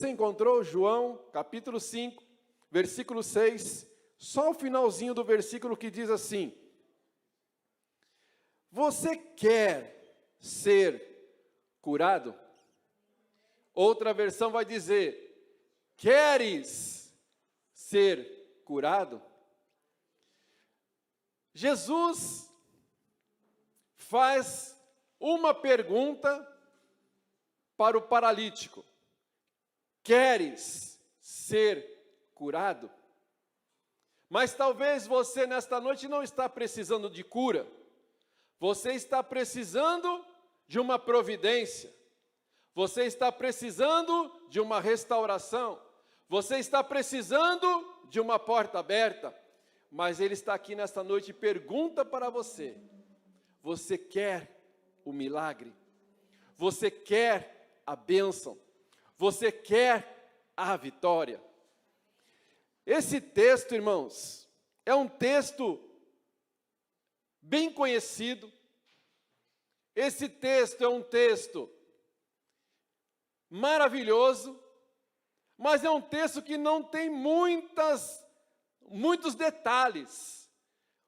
Você encontrou João, capítulo 5, versículo 6, só o finalzinho do versículo que diz assim: você quer ser curado? Outra versão vai dizer: queres ser curado? Jesus faz uma pergunta para o paralítico: queres ser curado? Mas talvez você nesta noite não está precisando de cura. Você está precisando de uma providência. Você está precisando de uma restauração. Você está precisando de uma porta aberta. Mas Ele está aqui nesta noite e pergunta para você: você quer o milagre? Você quer a bênção? Você quer a vitória? Esse texto, irmãos, é um texto bem conhecido. Esse texto é um texto maravilhoso, mas é um texto que não tem muitos detalhes.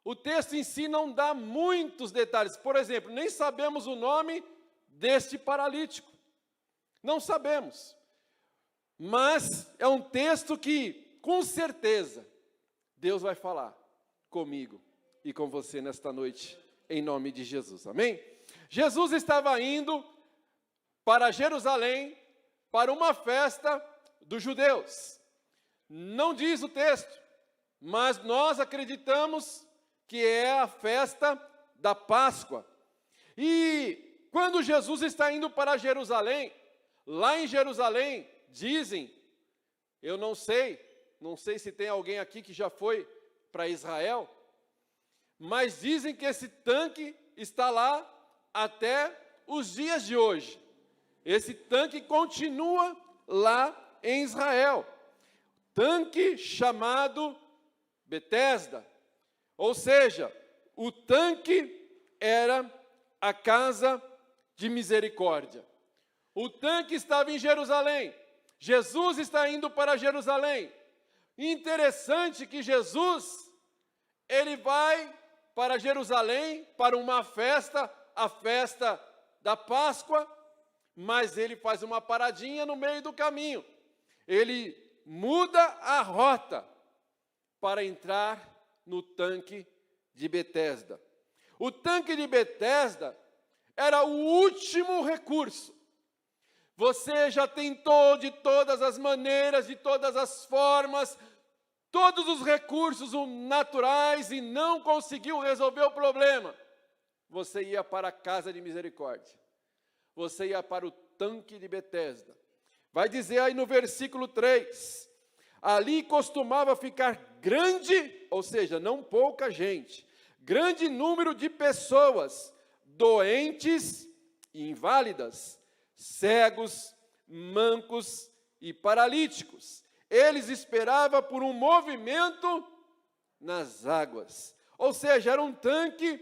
O texto em si não dá muitos detalhes. Por exemplo, nem sabemos o nome deste paralítico. Não sabemos. Mas é um texto que, com certeza, Deus vai falar comigo e com você nesta noite, em nome de Jesus. Amém? Jesus estava indo para Jerusalém, para uma festa dos judeus. Não diz o texto, mas nós acreditamos que é a festa da Páscoa. E quando Jesus está indo para Jerusalém, lá em Jerusalém, dizem, eu não sei se tem alguém aqui que já foi para Israel, mas dizem que esse tanque está lá até os dias de hoje. Esse tanque continua lá em Israel. Tanque chamado Betesda. Ou seja, o tanque era a casa de misericórdia. O tanque estava em Jerusalém. Jesus está indo para Jerusalém. Interessante que Jesus, ele vai para Jerusalém para uma festa, a festa da Páscoa, mas ele faz uma paradinha no meio do caminho. Ele muda a rota para entrar no tanque de Betesda. O tanque de Betesda era o último recurso. Você já tentou de todas as maneiras, de todas as formas, todos os recursos naturais e não conseguiu resolver o problema. Você ia para a casa de misericórdia. Você ia para o tanque de Betesda. Vai dizer aí no versículo 3, ali costumava ficar grande, ou seja, não pouca gente, grande número de pessoas, doentes e inválidas, cegos, mancos e paralíticos. Eles esperavam por um movimento nas águas. Ou seja, era um tanque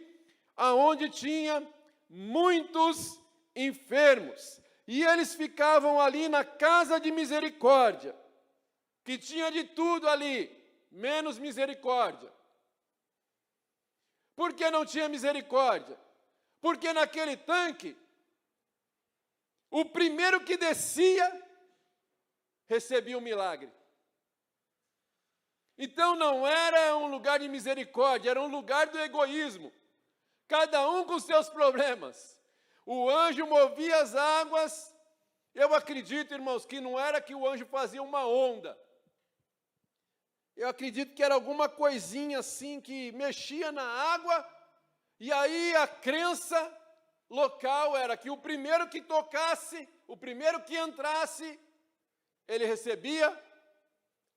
onde tinha muitos enfermos. E eles ficavam ali na casa de misericórdia, que tinha de tudo ali, menos misericórdia. Por que não tinha misericórdia? Porque naquele tanque, o primeiro que descia, recebia um milagre. Então não era um lugar de misericórdia, era um lugar do egoísmo. Cada um com seus problemas. O anjo movia as águas. Eu acredito, irmãos, que não era que o anjo fazia uma onda. Eu acredito que era alguma coisinha assim que mexia na água. E aí a crença local era que o primeiro que tocasse, o primeiro que entrasse, ele recebia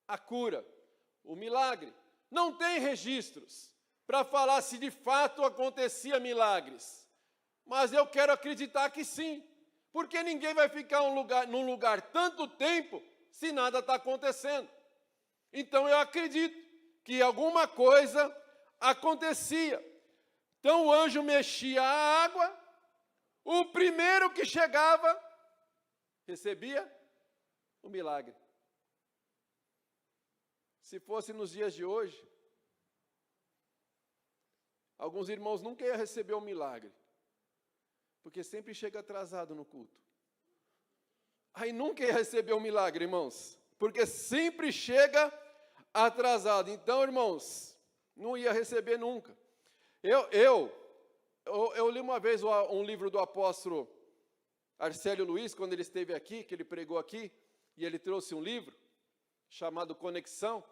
a cura, o milagre. Não tem registros para falar se de fato acontecia milagres. Mas eu quero acreditar que sim, porque ninguém vai ficar num lugar tanto tempo se nada está acontecendo. Então eu acredito que alguma coisa acontecia. Então o anjo mexia a água, o primeiro que chegava recebia o milagre. Se fosse nos dias de hoje, alguns irmãos nunca iam receber o milagre, porque sempre chega atrasado no culto. Aí nunca ia receber o milagre, irmãos, porque sempre chega atrasado. Então, irmãos, não ia receber nunca. Eu li uma vez um livro do apóstolo Arcélio Luiz, quando ele esteve aqui, que ele pregou aqui, e ele trouxe um livro chamado Conexão,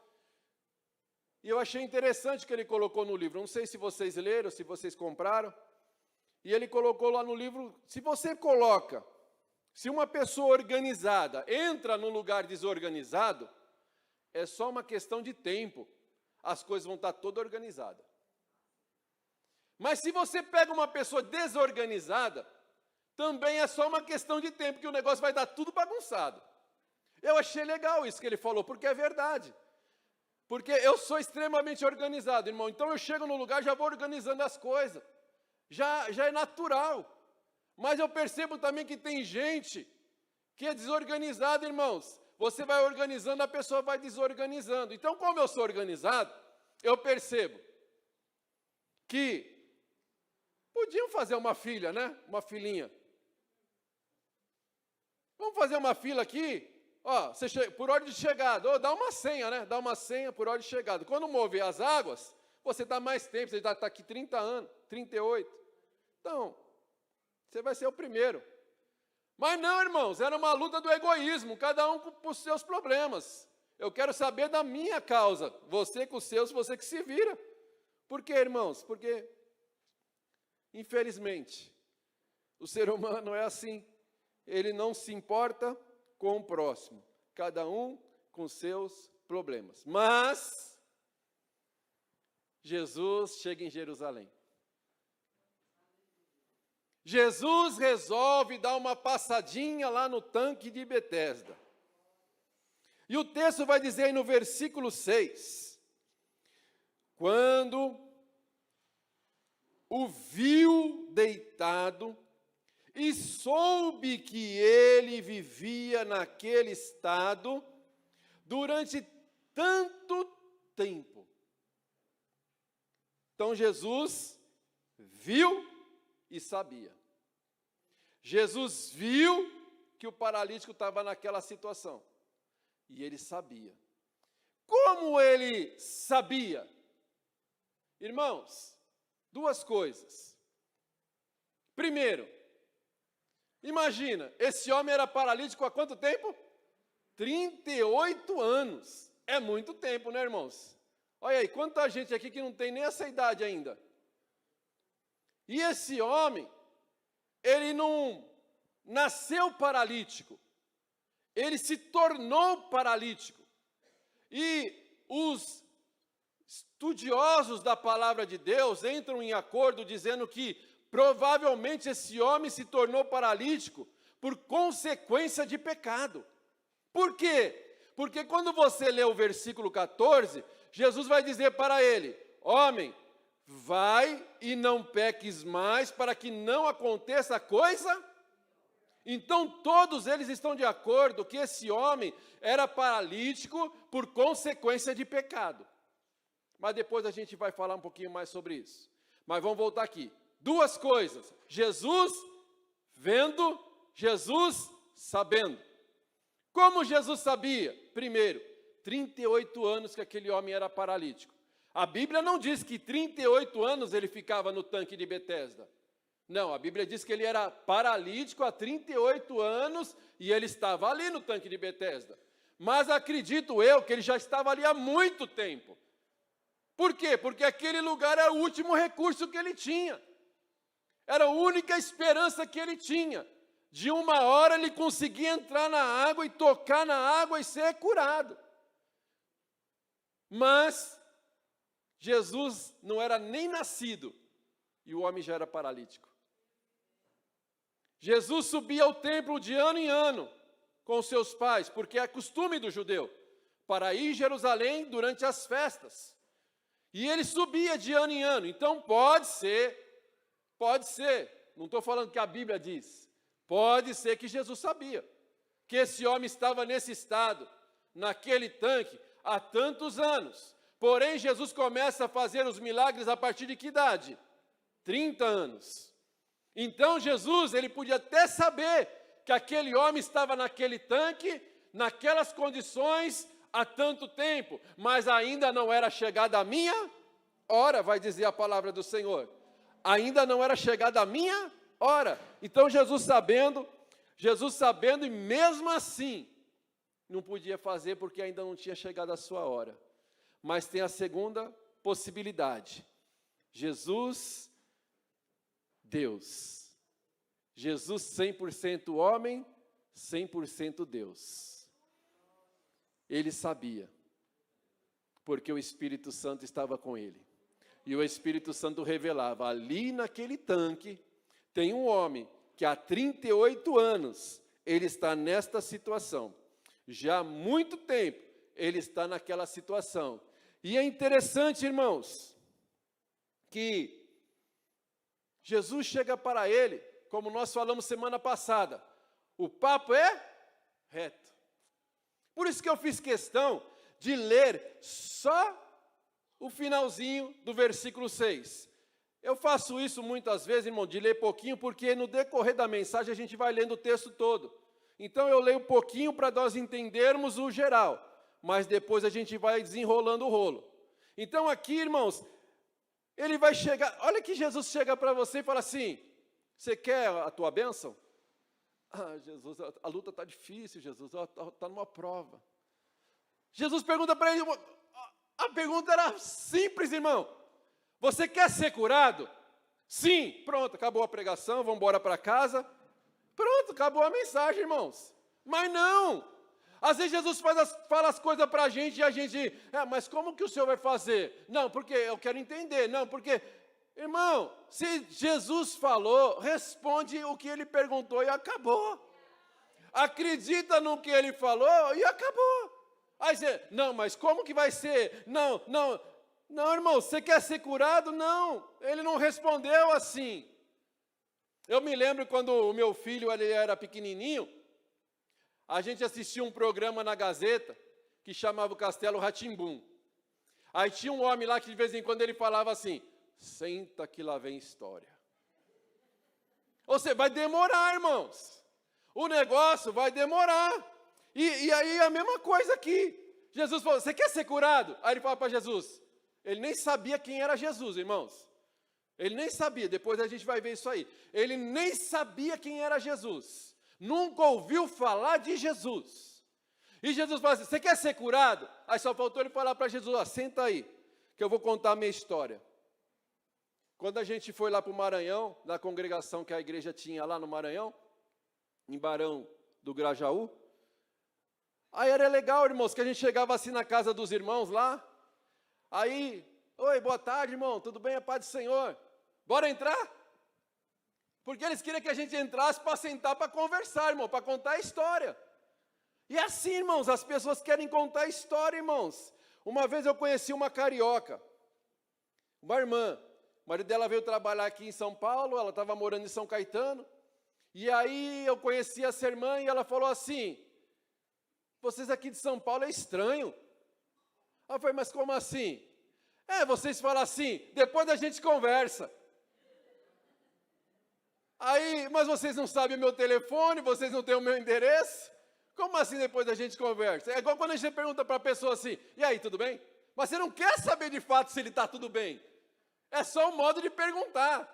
e eu achei interessante o que ele colocou no livro. Não sei se vocês leram, se vocês compraram, e ele colocou lá no livro, se uma pessoa organizada entra num lugar desorganizado, é só uma questão de tempo, as coisas vão estar todas organizadas. Mas se você pega uma pessoa desorganizada, também é só uma questão de tempo, que o negócio vai dar tudo bagunçado. Eu achei legal isso que ele falou, porque é verdade. Porque eu sou extremamente organizado, irmão. Então eu chego no lugar, já vou organizando as coisas. Já é natural. Mas eu percebo também que tem gente que é desorganizada, irmãos. Você vai organizando, a pessoa vai desorganizando. Então, como eu sou organizado, eu percebo que podiam fazer uma filha, né? Uma filhinha. Vamos fazer uma fila aqui? Ó, por ordem de chegada. Dá uma senha, né? Dá uma senha por ordem de chegada. Quando mover as águas, você dá mais tempo. Você já está aqui 30 anos, 38. Então, você vai ser o primeiro. Mas não, irmãos, era uma luta do egoísmo, cada um com os seus problemas. Eu quero saber da minha causa. Você com os seus, você que se vira. Por quê, irmãos? Porque, infelizmente, o ser humano é assim. Ele não se importa com o próximo. Cada um com seus problemas. Mas, Jesus chega em Jerusalém. Jesus resolve dar uma passadinha lá no tanque de Betesda. E o texto vai dizer aí no versículo 6, quando o viu deitado e soube que ele vivia naquele estado durante tanto tempo. Então Jesus viu e sabia. Jesus viu que o paralítico estava naquela situação. E ele sabia. Como ele sabia? Irmãos, duas coisas. Primeiro, imagina, esse homem era paralítico há quanto tempo? 38 anos. É muito tempo, né, irmãos? Olha aí, quanta gente aqui que não tem nem essa idade ainda. E esse homem, ele não nasceu paralítico, ele se tornou paralítico. E os estudiosos da palavra de Deus entram em acordo dizendo que provavelmente esse homem se tornou paralítico por consequência de pecado. Por quê? Porque quando você lê o versículo 14, Jesus vai dizer para ele: homem, vai e não peques mais, para que não aconteça coisa. Então todos eles estão de acordo que esse homem era paralítico por consequência de pecado. Mas depois a gente vai falar um pouquinho mais sobre isso. Mas vamos voltar aqui. Duas coisas: Jesus vendo, Jesus sabendo. Como Jesus sabia? Primeiro, 38 anos que aquele homem era paralítico. A Bíblia não diz que 38 anos ele ficava no tanque de Betesda. Não, a Bíblia diz que ele era paralítico há 38 anos e ele estava ali no tanque de Betesda. Mas acredito eu que ele já estava ali há muito tempo. Por quê? Porque aquele lugar era o último recurso que ele tinha. Era a única esperança que ele tinha. De uma hora ele conseguia entrar na água e tocar na água e ser curado. Mas Jesus não era nem nascido e o homem já era paralítico. Jesus subia ao templo de ano em ano com seus pais, porque é costume do judeu, para ir a Jerusalém durante as festas. E ele subia de ano em ano. Então pode ser, não estou falando que a Bíblia diz, pode ser que Jesus sabia que esse homem estava nesse estado, naquele tanque, há tantos anos. Porém, Jesus começa a fazer os milagres a partir de que idade? 30 anos. Então, Jesus, ele podia até saber que aquele homem estava naquele tanque, naquelas condições, há tanto tempo, mas ainda não era chegada a minha hora, vai dizer a palavra do Senhor. Ainda não era chegada a minha hora. Então, Jesus sabendo, e mesmo assim, não podia fazer porque ainda não tinha chegado a sua hora. Mas tem a segunda possibilidade. Jesus, Deus. Jesus 100% homem, 100% Deus. Ele sabia, porque o Espírito Santo estava com ele. E o Espírito Santo revelava, ali naquele tanque, tem um homem que há 38 anos, ele está nesta situação. Já há muito tempo, ele está naquela situação. E é interessante, irmãos, que Jesus chega para ele, como nós falamos semana passada, o papo é reto. Por isso que eu fiz questão de ler só o finalzinho do versículo 6. Eu faço isso muitas vezes, irmão, de ler pouquinho, porque no decorrer da mensagem a gente vai lendo o texto todo. Então eu leio pouquinho para nós entendermos o geral, mas depois a gente vai desenrolando o rolo. Então aqui, irmãos, ele vai chegar, olha que Jesus chega para você e fala assim, você quer a tua bênção? Ah, Jesus, a luta está difícil, Jesus, está numa prova. Jesus pergunta para ele, a pergunta era simples, irmão. Você quer ser curado? Sim, pronto, acabou a pregação, vamos embora para casa. Pronto, acabou a mensagem, irmãos. Mas não. Às vezes Jesus fala as coisas para a gente e a gente, mas como que o senhor vai fazer? Não, porque eu quero entender. Não, porque, irmão, se Jesus falou, responde o que ele perguntou e acabou. Acredita no que ele falou e acabou. Aí você, não, mas como que vai ser? Não, irmão, você quer ser curado? Não, ele não respondeu assim. Eu me lembro quando o meu filho ele era pequenininho, a gente assistia um programa na Gazeta, que chamava o Castelo Rá-Tim-Bum. Aí tinha um homem lá que de vez em quando ele falava assim, senta que lá vem história. Ou seja, vai demorar, irmãos. O negócio vai demorar. E aí a mesma coisa aqui. Jesus falou, você quer ser curado? Aí ele fala para Jesus. Ele nem sabia quem era Jesus, irmãos. Ele nem sabia, depois a gente vai ver isso aí. Ele nem sabia quem era Jesus. Nunca ouviu falar de Jesus. E Jesus fala assim, você quer ser curado? Aí só faltou ele falar para Jesus, senta aí, que eu vou contar a minha história. Quando a gente foi lá para o Maranhão, na congregação que a igreja tinha lá no Maranhão, em Barão do Grajaú, aí era legal, irmãos, que a gente chegava assim na casa dos irmãos lá, aí, oi, boa tarde, irmão, tudo bem, a paz do Senhor? Bora entrar? Porque eles queriam que a gente entrasse para sentar, para conversar, irmão, para contar a história. E assim, irmãos, as pessoas querem contar a história, irmãos. Uma vez eu conheci uma carioca, uma irmã, o marido dela veio trabalhar aqui em São Paulo, ela estava morando em São Caetano, e aí eu conheci essa irmã e ela falou assim, vocês aqui de São Paulo é estranho. Eu falei, mas como assim? Vocês falam assim, depois a gente conversa. Aí, mas vocês não sabem o meu telefone, vocês não têm o meu endereço? Como assim depois da gente conversa? É igual quando a gente pergunta para a pessoa assim, e aí, tudo bem? Mas você não quer saber de fato se ele está tudo bem. É só um modo de perguntar.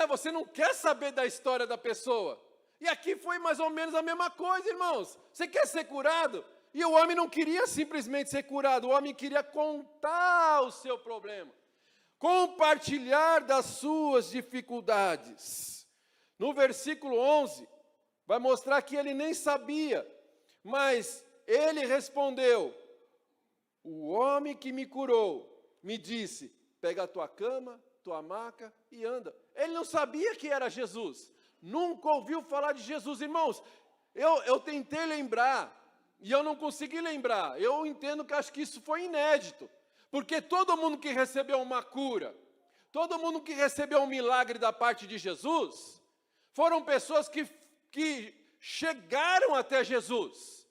Você não quer saber da história da pessoa. E aqui foi mais ou menos a mesma coisa, irmãos. Você quer ser curado? E o homem não queria simplesmente ser curado, o homem queria contar o seu problema. Compartilhar das suas dificuldades. No versículo 11, vai mostrar que ele nem sabia, mas ele respondeu, o homem que me curou me disse, pega a tua cama, tua maca e anda. Ele não sabia que era Jesus, nunca ouviu falar de Jesus, irmãos. Eu tentei lembrar, e eu não consegui lembrar, eu entendo que acho que isso foi inédito, porque todo mundo que recebeu uma cura, todo mundo que recebeu um milagre da parte de Jesus, foram pessoas que chegaram até Jesus.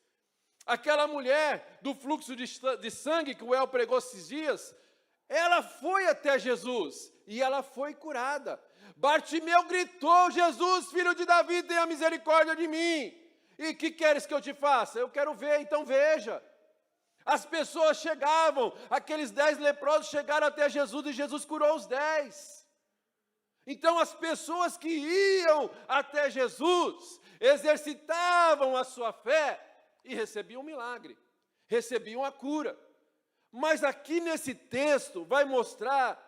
Aquela mulher do fluxo de sangue que o El pregou esses dias, ela foi até Jesus e ela foi curada. Bartimeu gritou: Jesus, filho de Davi, tenha misericórdia de mim. E que queres que eu te faça? Eu quero ver, então veja. As pessoas chegavam, aqueles 10 leprosos chegaram até Jesus e Jesus curou os 10. Então as pessoas que iam até Jesus exercitavam a sua fé e recebiam um milagre, recebiam a cura. Mas aqui nesse texto vai mostrar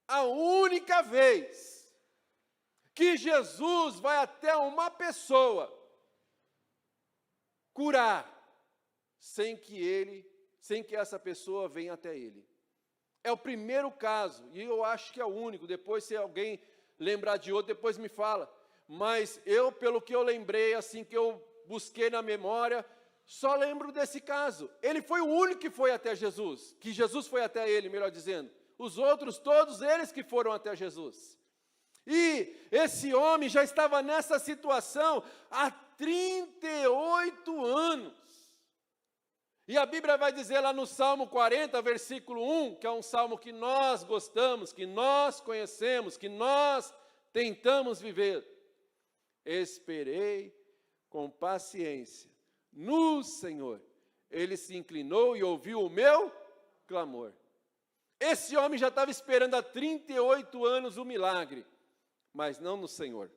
a única vez que Jesus vai até uma pessoa curar sem que essa pessoa venha até ele. É o primeiro caso, e eu acho que é o único. Depois, se alguém lembrar de outro, depois me fala. Mas eu, pelo que eu lembrei, assim que eu busquei na memória, só lembro desse caso. Ele foi o único que foi até Jesus, que Jesus foi até ele, melhor dizendo. Os outros, todos eles que foram até Jesus. E esse homem já estava nessa situação há 38 anos. E a Bíblia vai dizer lá no Salmo 40, versículo 1, que é um salmo que nós gostamos, que nós conhecemos, que nós tentamos viver. Esperei com paciência no Senhor. Ele se inclinou e ouviu o meu clamor. Esse homem já estava esperando há 38 anos o milagre, mas não no Senhor.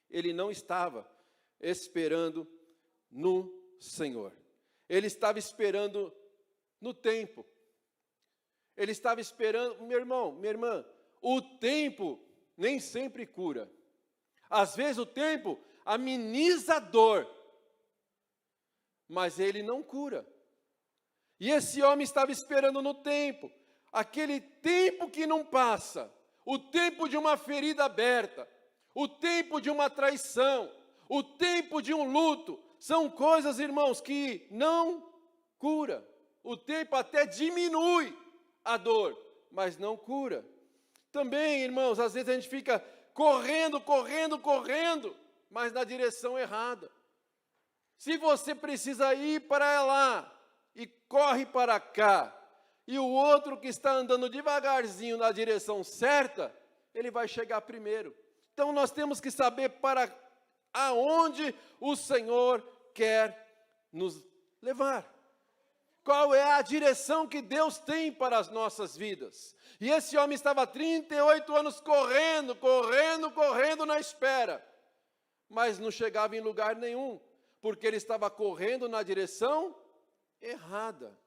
Ele não estava esperando no Senhor. Ele estava esperando no tempo. Ele estava esperando, meu irmão, minha irmã, o tempo nem sempre cura. Às vezes o tempo ameniza a dor, mas ele não cura. E esse homem estava esperando no tempo, aquele tempo que não passa, o tempo de uma ferida aberta, o tempo de uma traição, o tempo de um luto. São coisas, irmãos, que não cura. O tempo até diminui a dor, mas não cura. Também, irmãos, às vezes a gente fica correndo, mas na direção errada. Se você precisa ir para lá e corre para cá, e o outro que está andando devagarzinho na direção certa, ele vai chegar primeiro. Então nós temos que saber para aonde o Senhor quer nos levar. Qual é a direção que Deus tem para as nossas vidas? E esse homem estava há 38 anos correndo na espera, mas não chegava em lugar nenhum, porque ele estava correndo na direção errada.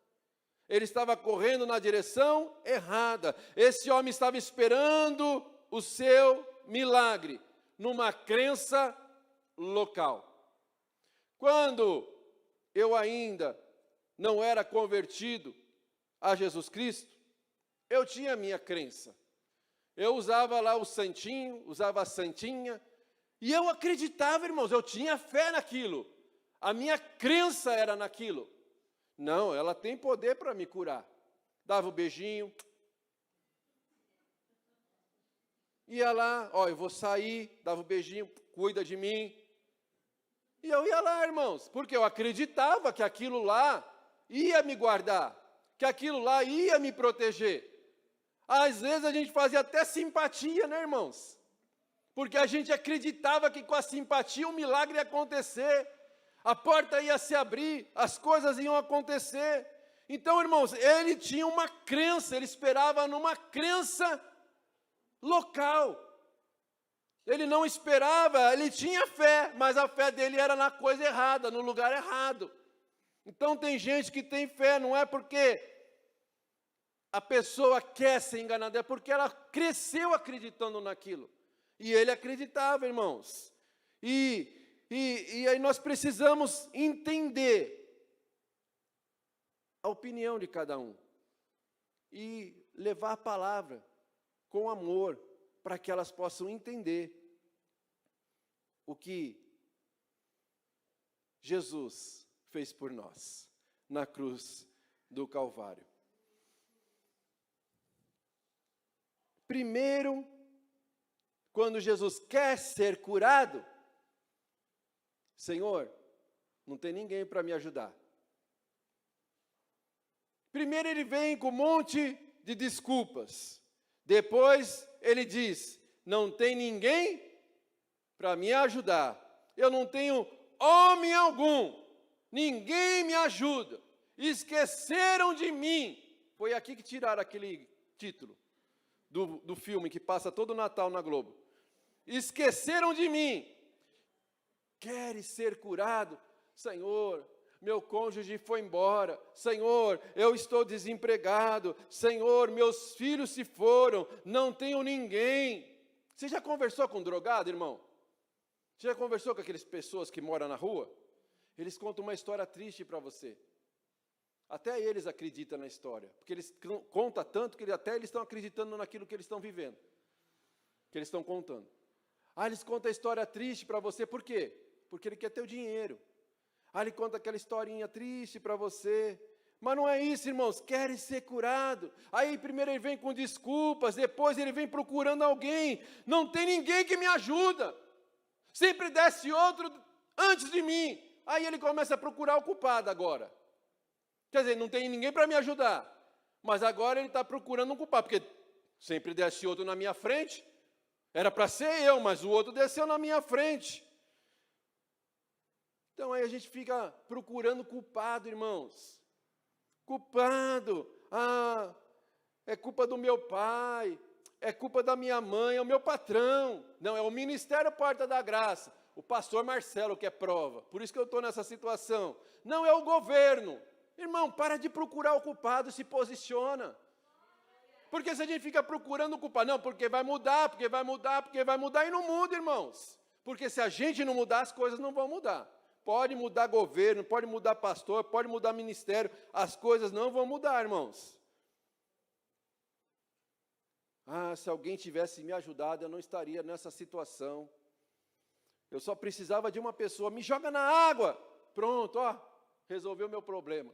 Ele estava correndo na direção errada. Esse homem estava esperando o seu milagre numa crença local. Quando eu ainda não era convertido a Jesus Cristo, eu tinha a minha crença. Eu usava lá o santinho, usava a santinha, e eu acreditava, irmãos, eu tinha fé naquilo. A minha crença era naquilo. Não, ela tem poder para me curar. Dava o beijinho. Ia lá, ó, eu vou sair, dava o beijinho, cuida de mim. E eu ia lá, irmãos, porque eu acreditava que aquilo lá ia me guardar, que aquilo lá ia me proteger. Às vezes a gente fazia até simpatia, né, irmãos? Porque a gente acreditava que com a simpatia o milagre ia acontecer, a porta ia se abrir, as coisas iam acontecer. Então, irmãos, ele tinha uma crença, ele esperava numa crença local. Ele não esperava, ele tinha fé, mas a fé dele era na coisa errada, no lugar errado. Então tem gente que tem fé, não é porque a pessoa quer ser enganada, é porque ela cresceu acreditando naquilo. E ele acreditava, irmãos. E aí nós precisamos entender a opinião de cada um. E levar a palavra com amor, para que elas possam entender o que Jesus fez por nós na cruz do Calvário. Primeiro, quando Jesus quer ser curado, Senhor, não tem ninguém para me ajudar. Primeiro ele vem com um monte de desculpas. Depois ele diz, não tem ninguém para me ajudar. Eu não tenho homem algum. Ninguém me ajuda. Esqueceram de mim. Foi aqui que tiraram aquele título do filme que passa todo o Natal na Globo. Esqueceram de mim. Queres ser curado? Senhor, meu cônjuge foi embora. Senhor, eu estou desempregado. Senhor, meus filhos se foram. Não tenho ninguém. Você já conversou com um drogado, irmão? Você já conversou com aquelas pessoas que moram na rua? Eles contam uma história triste para você. Até eles acreditam na história. Porque eles contam tanto que até eles estão acreditando naquilo que eles estão vivendo. Que eles estão contando. Eles contam a história triste para você. Por quê? Porque ele quer ter o dinheiro. Ele conta aquela historinha triste para você. Mas não é isso, irmãos. Querem ser curado. Aí primeiro ele vem com desculpas. Depois ele vem procurando alguém. Não tem ninguém que me ajuda. Sempre desce outro antes de mim. Aí ele começa a procurar o culpado agora. Quer dizer, não tem ninguém para me ajudar. Mas agora ele está procurando um culpado. Porque sempre desce outro na minha frente. Era para ser eu, mas o outro desceu na minha frente. Então aí a gente fica procurando culpado, irmãos. Culpado. É culpa do meu pai. É culpa da minha mãe, é o meu patrão. Não, é o Ministério Porta da Graça. O pastor Marcelo que é prova. Por isso que eu estou nessa situação. Não é o governo. Irmão, para de procurar o culpado, se posiciona. Porque se a gente fica procurando o culpado, não, porque vai mudar, porque vai mudar, porque vai mudar, e não muda, irmãos. Porque se a gente não mudar, as coisas não vão mudar. Pode mudar governo, pode mudar pastor, pode mudar ministério, as coisas não vão mudar, irmãos. Se alguém tivesse me ajudado, eu não estaria nessa situação. Eu só precisava de uma pessoa, me joga na água. Pronto, resolveu o meu problema.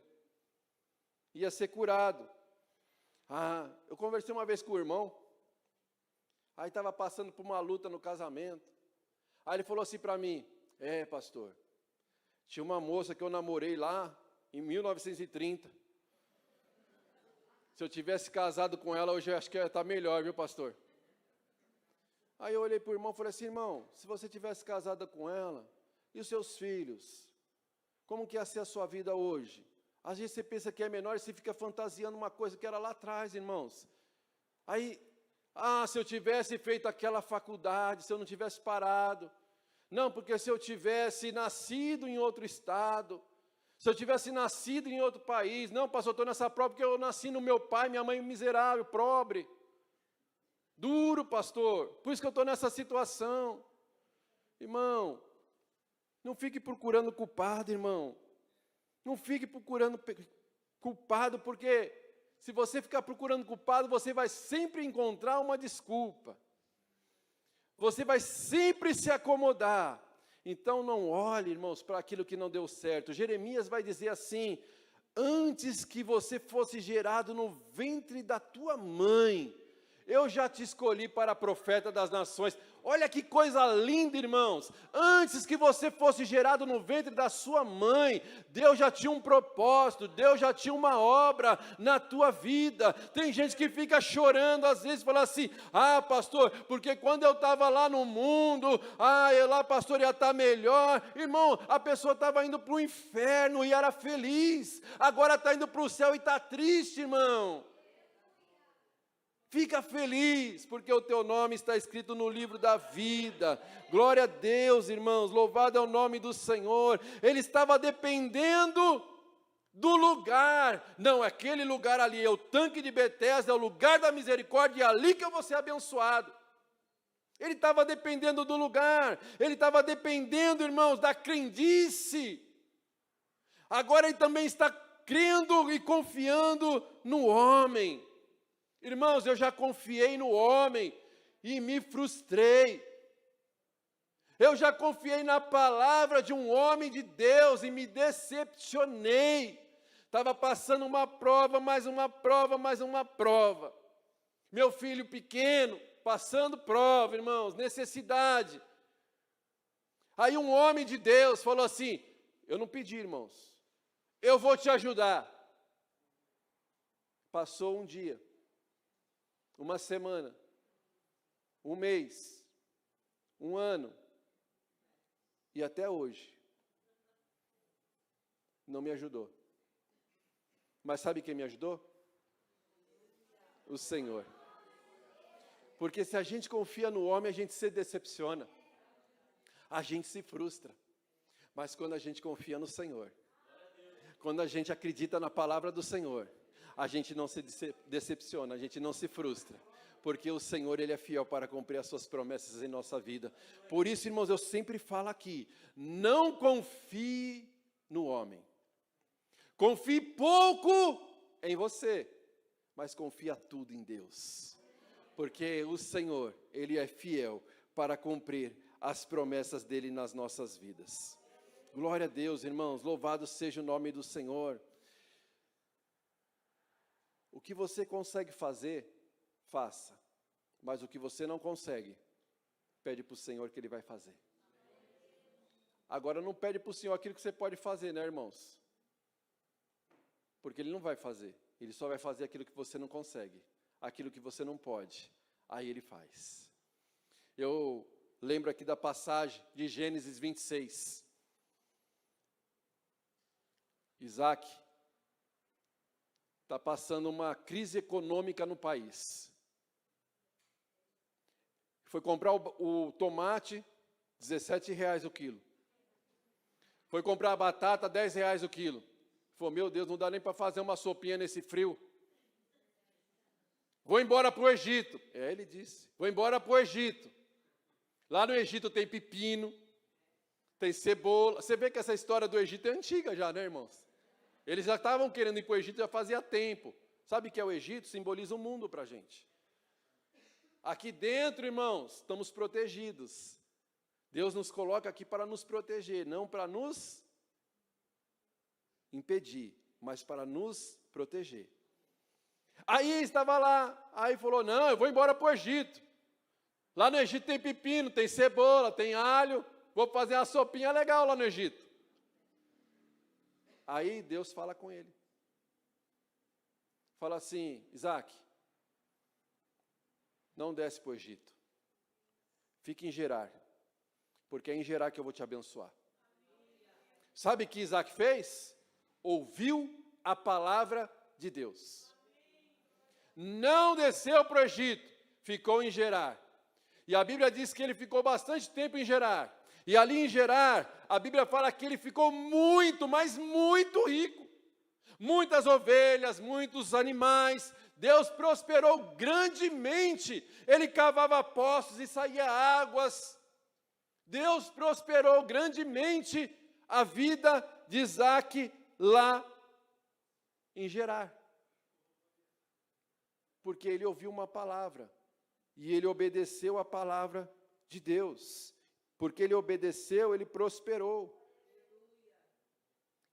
Ia ser curado. Eu conversei uma vez com o irmão, aí estava passando por uma luta no casamento. Aí ele falou assim para mim, pastor, tinha uma moça que eu namorei lá em 1930. Se eu tivesse casado com ela, hoje eu acho que ia estar melhor, viu, pastor? Aí eu olhei para o irmão e falei assim, irmão, se você tivesse casado com ela, e os seus filhos? Como que ia ser a sua vida hoje? Às vezes você pensa que é menor e você fica fantasiando uma coisa que era lá atrás, irmãos. Aí, se eu tivesse feito aquela faculdade, se eu não tivesse parado. Não, porque se eu tivesse nascido em outro estado, se eu tivesse nascido em outro país. Não, pastor, eu estou nessa prova porque eu nasci no meu pai, minha mãe miserável, pobre. Duro, pastor. Por isso que eu estou nessa situação. Irmão, não fique procurando culpado, irmão. Não fique procurando culpado, porque se você ficar procurando culpado, você vai sempre encontrar uma desculpa. Você vai sempre se acomodar. Então não olhe, irmãos, para aquilo que não deu certo. Jeremias vai dizer assim, antes que você fosse gerado no ventre da tua mãe, eu já te escolhi para profeta das nações. Olha que coisa linda, irmãos. Antes que você fosse gerado no ventre da sua mãe, Deus já tinha um propósito, Deus já tinha uma obra na tua vida. Tem gente que fica chorando, às vezes fala assim, pastor, porque quando eu estava lá no mundo, pastor, ia estar melhor. Irmão, a pessoa estava indo para o inferno e era feliz. Agora está indo para o céu e está triste, irmão. Fica feliz, porque o teu nome está escrito no livro da vida. Glória a Deus, irmãos, louvado é o nome do Senhor. Ele estava dependendo do lugar. Não, aquele lugar ali é o tanque de Betesda, é o lugar da misericórdia, é ali que eu vou ser abençoado. Ele estava dependendo do lugar. Ele estava dependendo, irmãos, da crendice. Agora ele também está crendo e confiando no homem. Irmãos, eu já confiei no homem e me frustrei. Eu já confiei na palavra de um homem de Deus e me decepcionei. Estava passando uma prova, mais uma prova, mais uma prova. Meu filho pequeno, passando prova, irmãos, necessidade. Aí um homem de Deus falou assim: eu não pedi, irmãos, eu vou te ajudar. Passou um dia, uma semana, um mês, um ano, e até hoje, não me ajudou. Mas sabe quem me ajudou? O Senhor. Porque se a gente confia no homem, a gente se decepciona. A gente se frustra. Mas quando a gente confia no Senhor, quando a gente acredita na palavra do Senhor, a gente não se decepciona, a gente não se frustra. Porque o Senhor, Ele é fiel para cumprir as suas promessas em nossa vida. Por isso, irmãos, eu sempre falo aqui, não confie no homem. Confie pouco em você, mas confia tudo em Deus. Porque o Senhor, Ele é fiel para cumprir as promessas dEle nas nossas vidas. Glória a Deus, irmãos, louvado seja o nome do Senhor. O que você consegue fazer, faça. Mas o que você não consegue, pede para o Senhor que Ele vai fazer. Agora não pede para o Senhor aquilo que você pode fazer, né, irmãos? Porque Ele não vai fazer. Ele só vai fazer aquilo que você não consegue. Aquilo que você não pode. Aí Ele faz. Eu lembro aqui da passagem de Gênesis 26. Isaac está passando uma crise econômica no país. Foi comprar o tomate, R$17 o quilo. Foi comprar a batata, R$10 o quilo. Falou, meu Deus, não dá nem para fazer uma sopinha nesse frio. Vou embora para o Egito. Ele disse, vou embora para o Egito. Lá no Egito tem pepino, tem cebola. Você vê que essa história do Egito é antiga já, né, irmãos? Eles já estavam querendo ir para o Egito já fazia tempo. Sabe o que é o Egito? Simboliza o mundo para a gente. Aqui dentro, irmãos, estamos protegidos. Deus nos coloca aqui para nos proteger, não para nos impedir, mas para nos proteger. Aí estava lá, aí falou, não, eu vou embora para o Egito. Lá no Egito tem pepino, tem cebola, tem alho, vou fazer uma sopinha legal lá no Egito. Aí Deus fala com ele. Fala assim, Isaac, não desce para o Egito. Fique em Gerar, porque é em Gerar que eu vou te abençoar. Sabe o que Isaac fez? Ouviu a palavra de Deus. Não desceu para o Egito, ficou em Gerar. E a Bíblia diz que ele ficou bastante tempo em Gerar. E ali em Gerar, a Bíblia fala que ele ficou muito, mas muito rico. Muitas ovelhas, muitos animais. Deus prosperou grandemente. Ele cavava poços e saía águas. Deus prosperou grandemente a vida de Isaac lá em Gerar. Porque ele ouviu uma palavra. E ele obedeceu a palavra de Deus. Porque ele obedeceu, ele prosperou.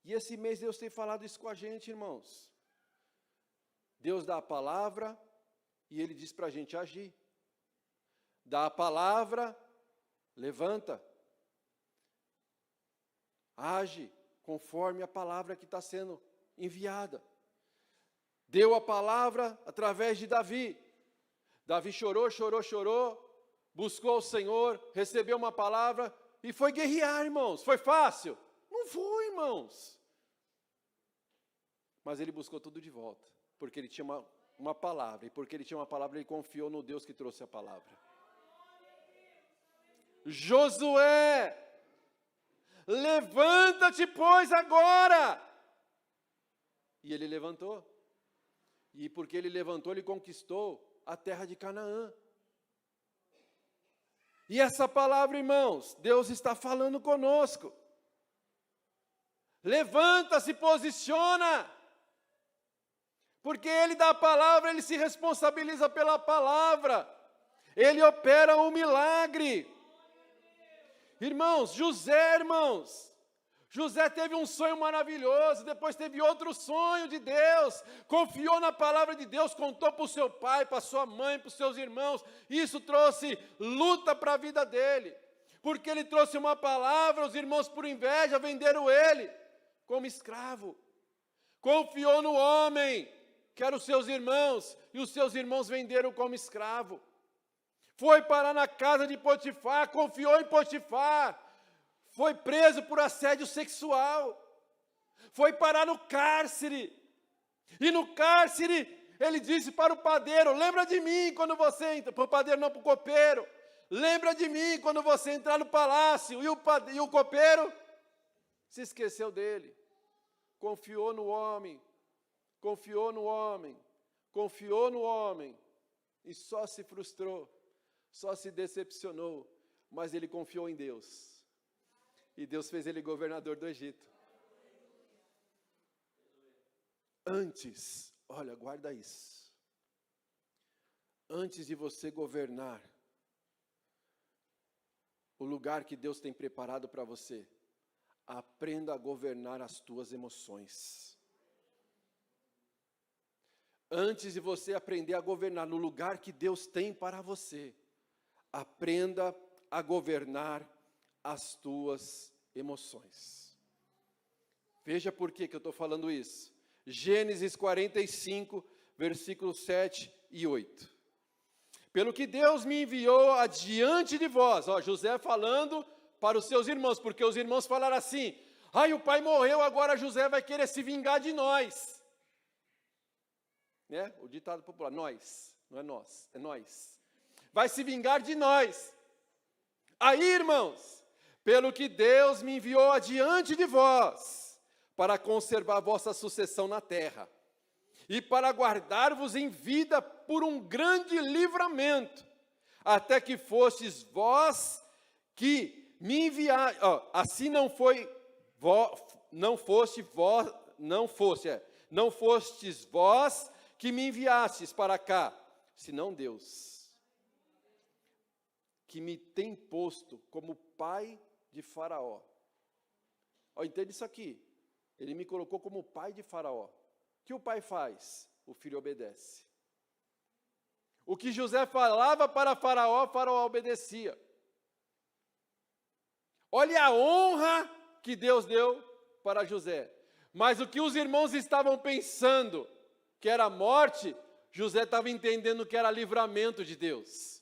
E esse mês Deus tem falado isso com a gente, irmãos. Deus dá a palavra e Ele diz para a gente agir. Dá a palavra, levanta. Age conforme a palavra que está sendo enviada. Deu a palavra através de Davi. Davi chorou, buscou o Senhor, recebeu uma palavra e foi guerrear, irmãos. Foi fácil? Não foi, irmãos. Mas ele buscou tudo de volta, porque ele tinha uma palavra, e porque ele tinha uma palavra, ele confiou no Deus que trouxe a palavra. Josué, levanta-te, pois, agora. E ele levantou. E porque ele levantou, ele conquistou a terra de Canaã. E essa palavra, irmãos, Deus está falando conosco. Levanta, se posiciona. Porque Ele dá a palavra, Ele se responsabiliza pela palavra. Ele opera um milagre. Irmãos, José teve um sonho maravilhoso, depois teve outro sonho de Deus, confiou na palavra de Deus, contou para o seu pai, para a sua mãe, para os seus irmãos, isso trouxe luta para a vida dele. Porque ele trouxe uma palavra, os irmãos por inveja venderam ele como escravo. Confiou no homem, que eram os seus irmãos, e os seus irmãos venderam como escravo. Foi parar na casa de Potifar, confiou em Potifar, foi preso por assédio sexual, foi parar no cárcere, e no cárcere ele disse para o padeiro: lembra de mim quando você entra, para o padeiro não, para o copeiro, lembra de mim quando você entrar no palácio, e o copeiro se esqueceu dele, confiou no homem, confiou no homem, confiou no homem, e só se frustrou, só se decepcionou, mas ele confiou em Deus, e Deus fez ele governador do Egito. Antes, olha, guarda isso, antes de você governar o lugar que Deus tem preparado para você, aprenda a governar as tuas emoções. Antes de você aprender a governar no lugar que Deus tem para você, aprenda a governar as tuas emoções. Veja por que eu estou falando isso. Gênesis 45, versículos 7 e 8. Pelo que Deus me enviou adiante de vós, José falando para os seus irmãos, porque os irmãos falaram assim: o pai morreu, agora José vai querer se vingar de nós. O ditado popular, nós, não é nós, é nós. Vai se vingar de nós. Aí, irmãos, pelo que Deus me enviou adiante de vós, para conservar a vossa sucessão na terra, e para guardar-vos em vida por um grande livramento, até que fostes vós que me enviaste, assim não fostes vós que me enviastes para cá, senão Deus, que me tem posto como pai de Faraó. Entende isso aqui? Ele me colocou como pai de Faraó. O que o pai faz? O filho obedece. O que José falava para Faraó, Faraó obedecia. Olha a honra que Deus deu para José. Mas o que os irmãos estavam pensando que era morte, José estava entendendo que era livramento de Deus.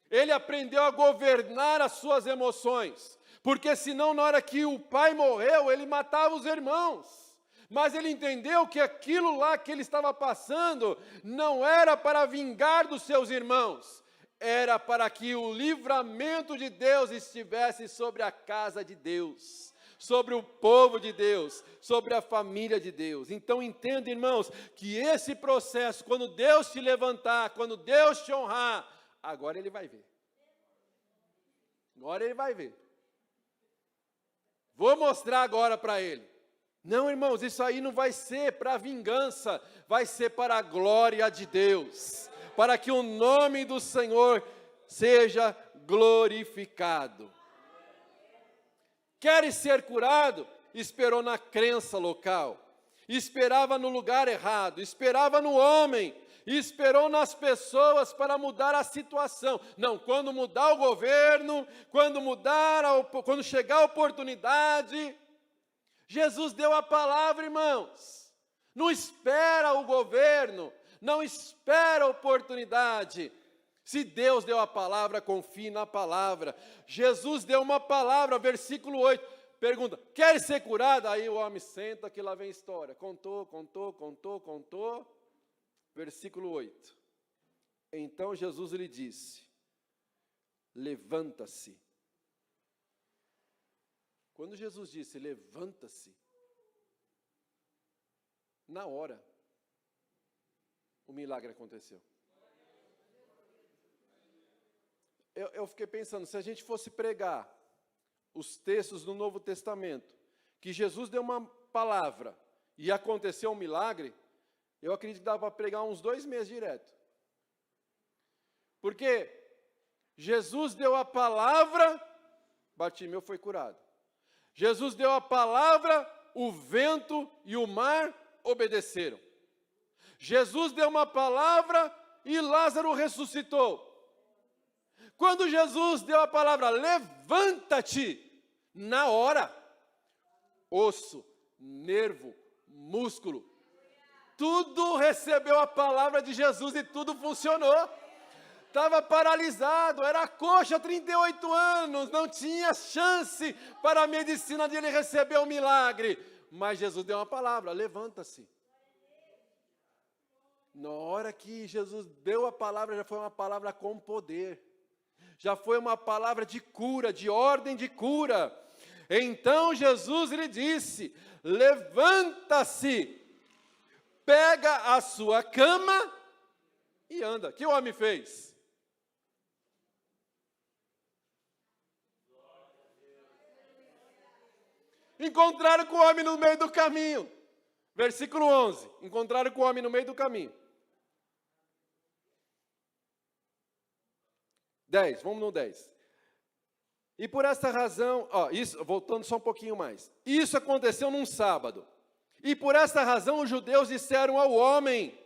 Ele aprendeu a governar as suas emoções, porque senão na hora que o pai morreu, ele matava os irmãos. Mas ele entendeu que aquilo lá que ele estava passando não era para vingar dos seus irmãos, era para que o livramento de Deus estivesse sobre a casa de Deus, sobre o povo de Deus, sobre a família de Deus. Então entenda, irmãos, que esse processo, quando Deus te levantar, quando Deus te honrar, agora ele vai ver. Agora ele vai ver. Vou mostrar agora para ele. Não, irmãos, isso aí não vai ser para vingança, vai ser para a glória de Deus, para que o nome do Senhor seja glorificado. Queres ser curado? Esperou na crença local, esperava no lugar errado, esperava no homem, esperou nas pessoas para mudar a situação. Não, quando mudar o governo, quando chegar a oportunidade, Jesus deu a palavra, irmãos. Não espera o governo, não espera a oportunidade. Se Deus deu a palavra, confie na palavra. Jesus deu uma palavra, versículo 8. Pergunta: quer ser curado? Aí o homem senta, que lá vem a história. Contou. Versículo 8. Então Jesus lhe disse: levanta-se. Quando Jesus disse levanta-se, na hora, o milagre aconteceu. Eu fiquei pensando, se a gente fosse pregar os textos do Novo Testamento, que Jesus deu uma palavra e aconteceu um milagre, eu acredito que dava para pregar uns 2 meses direto. Porque Jesus deu a palavra, Bartimeu foi curado. Jesus deu a palavra, o vento e o mar obedeceram. Jesus deu uma palavra e Lázaro ressuscitou. Quando Jesus deu a palavra, levanta-te, na hora, osso, nervo, músculo, tudo recebeu a palavra de Jesus e tudo funcionou. Estava paralisado, era coxa, 38 anos, não tinha chance para a medicina de ele receber o milagre. Mas Jesus deu uma palavra, levanta-se. Na hora que Jesus deu a palavra, já foi uma palavra com poder. Já foi uma palavra de cura, de ordem de cura. Então Jesus lhe disse, levanta-se, pega a sua cama e anda. O que o homem fez? Encontraram com o homem no meio do caminho. Versículo 11. Encontraram com o homem no meio do caminho. 10, vamos no 10. E por essa razão, isso, voltando só um pouquinho mais. Isso aconteceu num sábado. E por essa razão os judeus disseram ao homem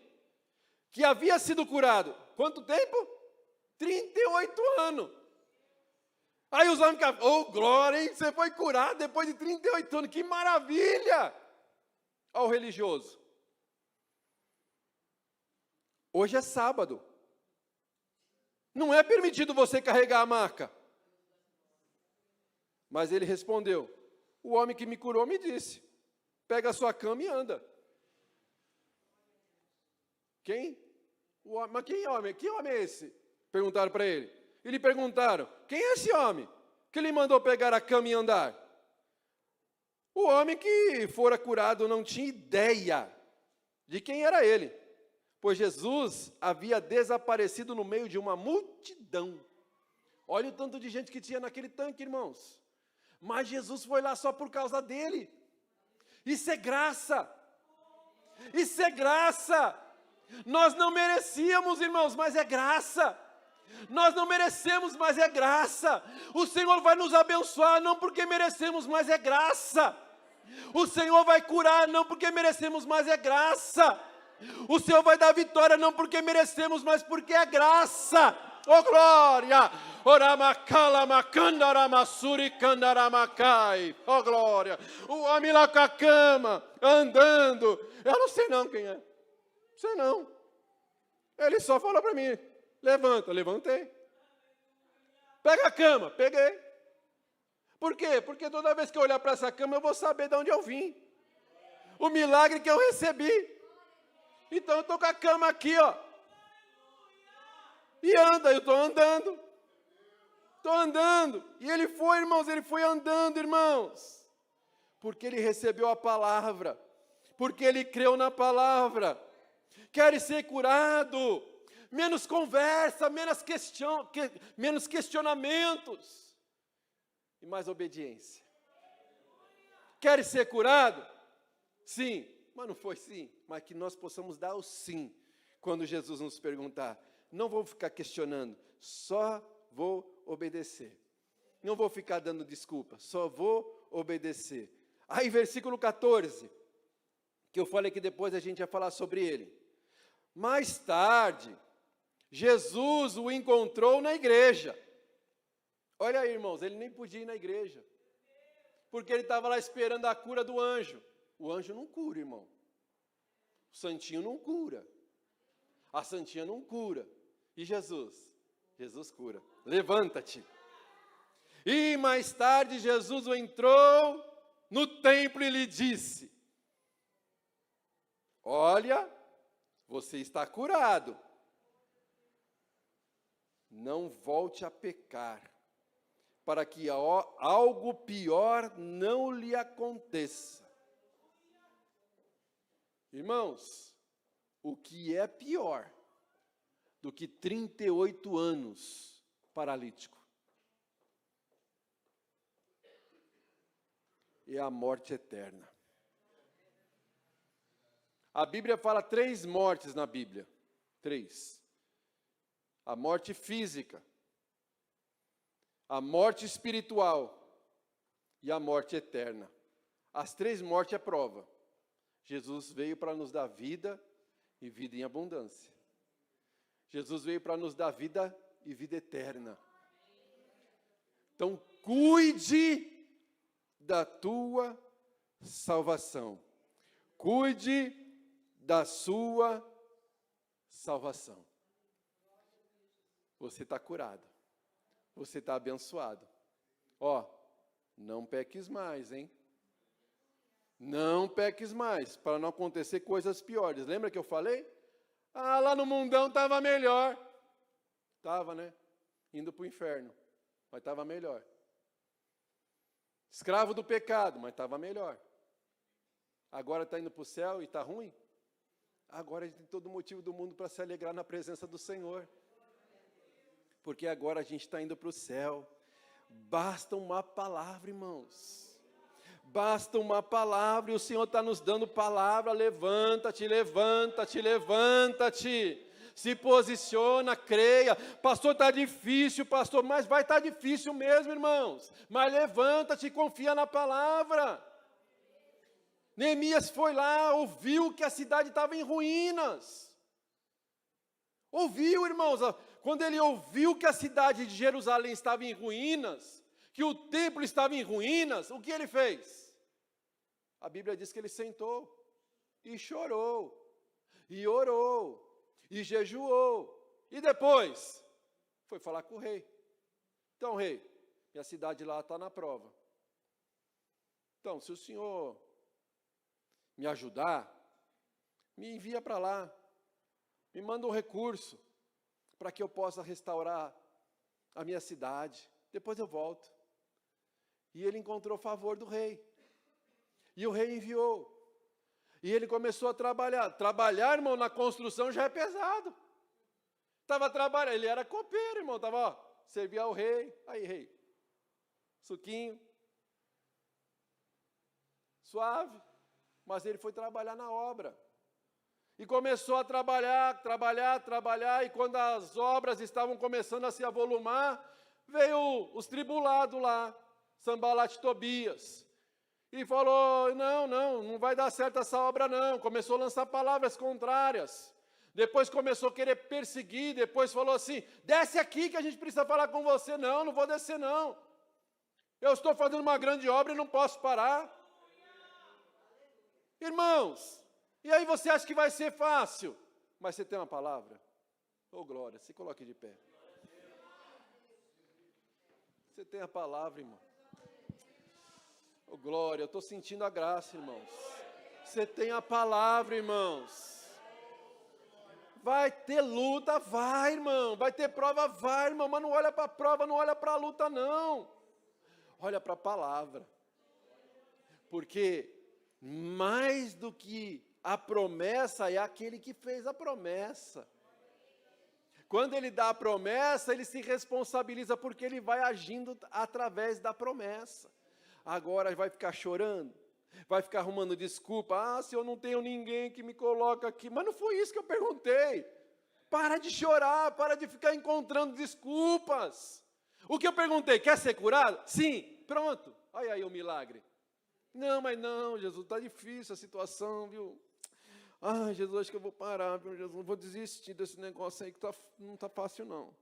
que havia sido curado. Quanto tempo? 38 anos. Aí os homens ficavam, oh glória, hein? Você foi curado depois de 38 anos, que maravilha! Ao religioso. Hoje é sábado. Não é permitido você carregar a maca. Mas ele respondeu, o homem que me curou me disse, pega a sua cama e anda. Quem? Mas quem homem? Que homem é esse? Perguntaram para ele. E lhe perguntaram, quem é esse homem que lhe mandou pegar a cama e andar? O homem que fora curado não tinha ideia de quem era ele, pois Jesus havia desaparecido no meio de uma multidão. Olha o tanto de gente que tinha naquele tanque, irmãos. Mas Jesus foi lá só por causa dele. Isso é graça. Isso é graça. Nós não merecíamos, irmãos, mas é graça. Nós não merecemos, mas é graça. O Senhor vai nos abençoar, não porque merecemos, mas é graça. O Senhor vai curar, não porque merecemos, mas é graça. O Senhor vai dar vitória, não porque merecemos, mas porque é graça. Oh glória! Oh glória! O homem lá com a cama, andando. Eu não sei não quem é. Não sei não. Ele só falou para mim, levanta, levantei. Pega a cama, peguei. Por quê? Porque toda vez que eu olhar para essa cama, eu vou saber de onde eu vim. O milagre que eu recebi. Então eu estou com a cama aqui, ó. E anda, eu estou andando. Estou andando. E ele foi, irmãos, ele foi andando, irmãos. Porque ele recebeu a palavra. Porque ele creu na palavra. Quer ser curado. Menos conversa, menos questionamentos. E mais obediência. Quer ser curado? Sim. Mas não foi sim. Mas que nós possamos dar o sim. Quando Jesus nos perguntar. Não vou ficar questionando. Só vou obedecer. Não vou ficar dando desculpa. Só vou obedecer. Aí versículo 14. Que eu falei que depois a gente ia falar sobre ele. Mais tarde, Jesus o encontrou na igreja. Olha aí, irmãos, ele nem podia ir na igreja. Porque ele estava lá esperando a cura do anjo. O anjo não cura, irmão. O santinho não cura. A santinha não cura. E Jesus? Jesus cura. Levanta-te. E mais tarde Jesus o entrou no templo e lhe disse, olha, você está curado. Não volte a pecar, para que algo pior não lhe aconteça. Irmãos, o que é pior do que 38 anos paralítico? É a morte eterna. A Bíblia fala 3 mortes na Bíblia. 3. A morte física, a morte espiritual e a morte eterna. As 3 mortes é prova. Jesus veio para nos dar vida e vida em abundância. Jesus veio para nos dar vida e vida eterna. Então, cuide da tua salvação. Cuide da sua salvação. Você está curado. Você está abençoado. Ó, não peques mais, hein? Não peques mais, para não acontecer coisas piores. Lembra que eu falei? Ah, lá no mundão estava melhor. Estava, né? Indo para o inferno, mas estava melhor. Escravo do pecado, mas estava melhor. Agora está indo para o céu e está ruim? Agora a gente tem todo o motivo do mundo para se alegrar na presença do Senhor. Porque agora a gente está indo para o céu. Basta uma palavra, irmãos. Basta uma palavra e o Senhor está nos dando palavra. Levanta-te, levanta-te, levanta-te. Se posiciona, creia. Pastor, está difícil, pastor, mas vai estar difícil mesmo, irmãos. Mas levanta-te e confia na palavra. Neemias foi lá, ouviu que a cidade estava em ruínas. Ouviu, irmãos, quando ele ouviu que a cidade de Jerusalém estava em ruínas, que o templo estava em ruínas, o que ele fez? A Bíblia diz que ele sentou e chorou, e orou, e jejuou, e depois foi falar com o rei. Então, rei, minha cidade lá está na prova. Então, se o senhor me ajudar, me envia para lá, me manda um recurso, para que eu possa restaurar a minha cidade, depois eu volto. E ele encontrou favor do rei, e o rei enviou, e ele começou a trabalhar, irmão, na construção já é pesado, estava trabalhando, ele era copeiro, irmão, estava, servia ao rei, aí rei, suquinho, suave, mas ele foi trabalhar na obra, e começou a trabalhar, e quando as obras estavam começando a se avolumar, veio os tribulados lá, Sanbalat e Tobias, e falou, não vai dar certo essa obra não, começou a lançar palavras contrárias, depois começou a querer perseguir, depois falou assim, desce aqui que a gente precisa falar com você, não vou descer não, eu estou fazendo uma grande obra e não posso parar. Irmãos, e aí você acha que vai ser fácil, mas você tem uma palavra? Oh glória, se coloque de pé. Você tem a palavra, irmão. Oh glória, eu estou sentindo a graça, irmãos. Você tem a palavra, irmãos. Vai ter luta, vai, irmão. Vai ter prova, vai, irmão. Mas não olha para a prova, não olha para a luta, não. Olha para a palavra. Porque mais do que a promessa é aquele que fez a promessa. Quando ele dá a promessa, ele se responsabiliza porque ele vai agindo através da promessa. Agora vai ficar chorando, vai ficar arrumando desculpa. Se eu não tenho ninguém que me coloca aqui. Mas não foi isso que eu perguntei. Para de chorar, para de ficar encontrando desculpas. O que eu perguntei, quer ser curado? Sim, pronto. Olha aí o milagre. Não, mas não, Jesus, está difícil a situação, viu? Ai, Jesus, acho que eu vou parar, viu, Jesus? Vou desistir desse negócio aí que não está fácil, não.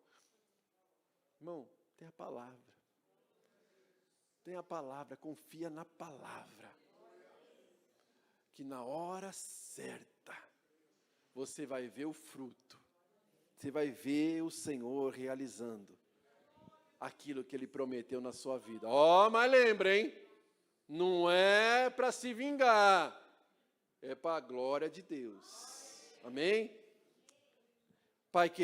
Irmão, tem a palavra. Tem a palavra, confia na palavra. Que na hora certa, você vai ver o fruto. Você vai ver o Senhor realizando aquilo que Ele prometeu na sua vida. Mas lembra, hein? Não é para se vingar, é para a glória de Deus. Amém? Pai querido.